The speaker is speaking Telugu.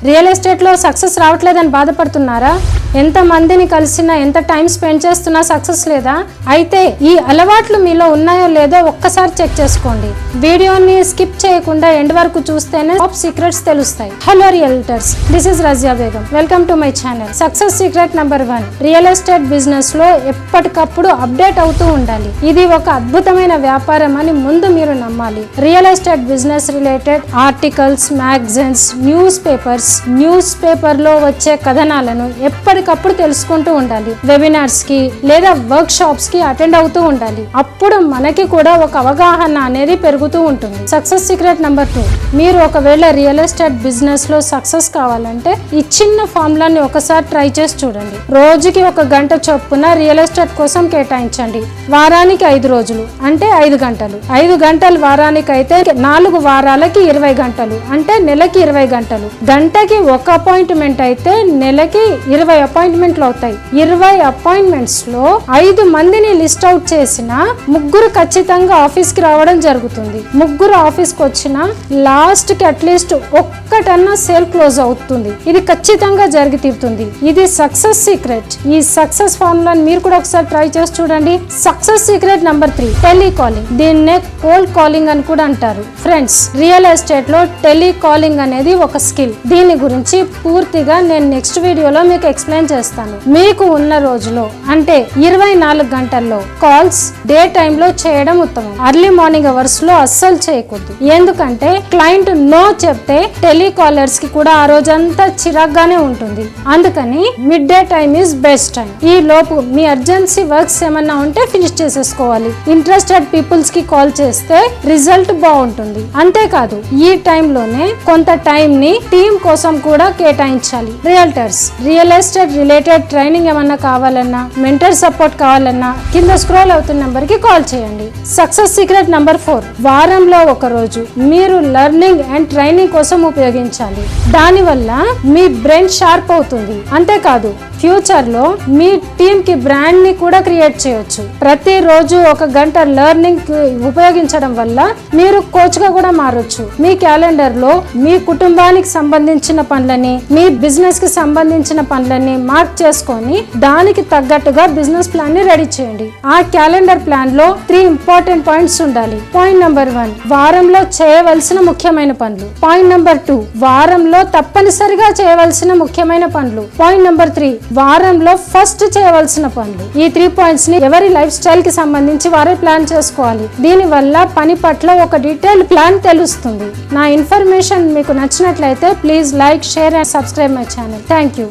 రియల్ ఎస్టేట్లో సక్సెస్ రావట్లేదని బాధపడుతున్నారా? ఎంత మందిని కలిసినా, ఎంత టైం స్పెండ్ చేస్తున్నా సక్సెస్ లేదా? అయితే ఈ అలవాట్లు మీలో ఉన్నాయో లేదో ఒక్కసారి చెక్ చేసుకోండి. వీడియోని స్కిప్ చేయకుండా ఎండ్ వరకు చూస్తేనే టాప్ సీక్రెట్స్ తెలుస్తాయి. Hello realtors, this is Razia Begum. Welcome to my channel. Success secret number 1, real estate business లో ఎప్పటికప్పుడు అప్డేట్ అవుతూ ఉండాలి. ఇది ఒక అద్భుతమైన వ్యాపారం అని ముందు మీరు నమ్మాలి. Real estate business related articles, magazines, news paper లో వచ్చే కథనాలను ఎప్పటికప్పుడు తెలుసుకుంటూ ఉండాలి. వెబినార్స్ కి లేదా వర్క్ షాప్స్ కి అటెండ్ అవుతూ ఉండాలి. అప్పుడు మనకి కూడా ఒక అవగాహన అనేది పెరుగుతూ ఉంటుంది. సక్సెస్ సీక్రెట్ నెంబర్ 2, మీరు ఒకవేళ రియల్ ఎస్టేట్ బిజినెస్ లో సక్సెస్ కావాలంటే ఈ చిన్న ఫార్ములాని ఒకసారి ట్రై చేసి చూడండి. రోజుకి 1 గంట చొప్పున రియల్ ఎస్టేట్ కోసం కేటాయించండి. వారానికి 5 రోజులు అంటే 5 గంటలు. 5 గంటలు వారానికి అయితే 4 వారాలకి 20 గంటలు అంటే నెలకి 20 గంటలు. గంటకి 1 అపాయింట్మెంట్ అయితే నెలకి 20 అపాయింట్మెంట్లు అవుతాయి. 20 అపాయింట్మెంట్స్ లో 5 మందిని లిస్ట్ అవుట్ చేసిన 3 ఖచ్చితంగా ఆఫీస్ కి రావడం జరుగుతుంది. 3 ఆఫీస్ కి వచ్చిన లాస్ట్ కి అట్లీస్ట్ ఒక్కటన్నా సేల్ క్లోజ్ అవుతుంది. ఇది ఖచ్చితంగా జరిగి తీరుతుంది. ఇది సక్సెస్ సీక్రెట్. ఈ సక్సెస్ ఫార్ములాని మీరు కూడా ఒకసారి ట్రై చేసి చూడండి. Success secret number 3, telecalling. దీన్నే కోల్డ్ కాలింగ్ అని కూడా అంటారు. ఫ్రెండ్స్, రియల్ ఎస్టేట్ లో టెలికాలింగ్ అనేది ఒక స్కిల్. దీని గురించి పూర్తిగా నేను నెక్స్ట్ వీడియోలో మీకు ఎక్స్ప్లెయిన్ చేస్తాను. మీకు ఉన్న రోజులో అంటే 24 గంటల్లో కాల్స్ డే టైమ్ లో చేయడం ఉత్తమం. అర్లీ మార్నింగ్ అవర్స్ లో అస్సలు చేయకూడదు. ఎందుకంటే క్లయింట్ నో చెప్తే టెలికాలర్స్ కి కూడా ఆ రోజంతా చిరాగ్గానే ఉంటుంది. అందుకని mid day time is best time. ఈ లోపు మీ అర్జెన్సీ వర్క్స్ ఏమన్నా ఉంటే ఫినిష్ చేసేసుకోవాలి. ఇంట్రెస్టెడ్ పీపుల్స్ కి కాల్ చేస్తే రిజల్ట్ బాగుంటుంది. అంతేకాదు ఈ టైంలోనే కొంత టైం ని టీమ్ కోసం కూడా కేటాయించాలి. Realtors, real estate related training ఏమన్నా కావాలన్నా, మెంటర్ సపోర్ట్ కావాలన్నా కింద స్క్రోల్ అవుతున్న నెంబర్ కి కాల్ చేయండి. సక్సెస్ సీక్రెట్ నెంబర్ 4, వారంలో 1 రోజు మీరు లెర్నింగ్ అండ్ ట్రైనింగ్ కోసం ఉపయోగించాలి. దానివల్ల మీ బ్రెయిన్ షార్ప్ అవుతుంది. అంతేకాదు ఫ్యూచర్ లో మీ టీమ్ కి బ్రాండ్ ని కూడా క్రియేట్ చేయొచ్చు. ప్రతిరోజు 1 గంట లెర్నింగ్ ఉపయోగించడం వల్ల మీరు కోచ్ గా కూడా మారొచ్చు. మీ క్యాలెండర్ లో మీ కుటుంబానికి సంబంధించిన పనులని, మీ బిజినెస్ కి సంబంధించిన పనులని మార్క్ చేసుకొని దానికి తగ్గట్టుగా బిజినెస్ ప్లాన్ ని రెడీ చేయండి. ఆ క్యాలెండర్ ప్లాన్ లో 3 ఇంపార్టెంట్ పాయింట్స్ ఉండాలి. పాయింట్ నెంబర్ 1, వారంలో చేయవలసిన ముఖ్యమైన పనులు. పాయింట్ నెంబర్ 2, వారంలో తప్పనిసరిగా చేయవలసిన ముఖ్యమైన పనులు. పాయింట్ నెంబర్ 3, వారంలో ఫస్ట్ చేయవలసిన పనులు. ఈ 3 పాయింట్స్ ని ఎవరి లైఫ్ స్టైల్ కి సంబంధించి వారే ప్లాన్ చేసుకోవాలి. దీని వల్ల పని పట్ల ఒక డీటెయిల్ ప్లాన్ తెలుస్తుంది. నా ఇన్ఫర్మేషన్ మీకు నచ్చినట్లయితే please like, share and subscribe my channel. Thank you.